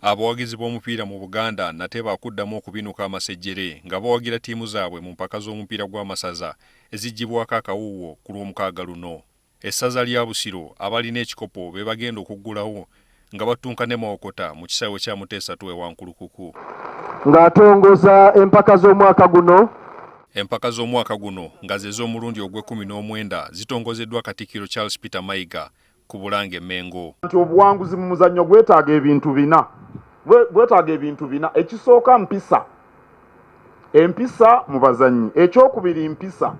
Abawagizi b'omupiira mu Buganda nate bakuddamu okubinuka amasejjere nga bawagira ttiimu zaabwe mu mpaka z'omupiira gw'amasaza eziggyibweeko akawuuwo ku Lwomukaaga luno. Essaza lya Busiro abalina ekikopo be bagenda okuggulawo nga battunka ne Mawokota mu kisaawe kya Muteesatu e Wankulukuku. Ng'atongoza empaka z'omwaka guno. Empaka z'omwaka guno nga ze z'omulundi ogw'e19 zitongozeddwa Katikkiro Charles Peter Mayiga ku Bulange Mengo. Nti obuwanguzi mu muzannyo gwetaaga ebintu bina. Gwetaaga ebintu bina. Ekisooka mpisa. Empisa mu bazannyi. Ekyokubiri mpisa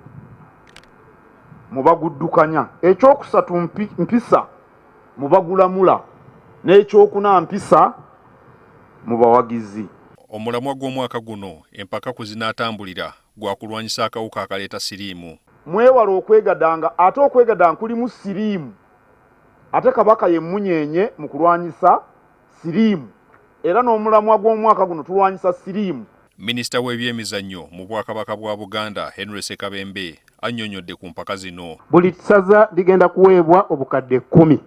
mu baguddukanya. Ekyokusatu mpisa mu bagulamula. N'ekyokuna mpisa mu bawagizi. Omulamwa gw'omwaka guno empaka ku zinaatambulira gwa kulwanyisa akawuka akaleeta siriimu. Mwewala okwegadanga, ate okwegadanga kulimu siriimu. Ate Kabaka ye munyenye mu kulwanyisa siriimu. Era n'omulamwa gw'omwaka guno tulwanyisa siriimu. Minisita w'ebyemizannyo mu Bwakabaka bwa Buganda Henry Ssekabembe annyonnyodde ku mpaka zino. Buli ssaza ligenda kuweebwa obukadde 10.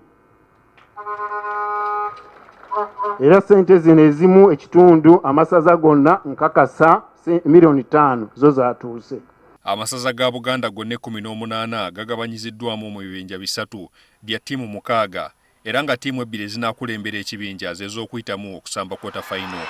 Era ssente zino ezimu ekitundu amasaza gonna nkakasa $5,000,000 zo zaatuuse. Amasaza ga Buganda gonna 18 gagabanyiziddwamu mu bibinja bisatu bya ttiimu 6 era nga ttiimu 2 zinaakulembera ekibinja ez'okwitamu okusamba kwota final.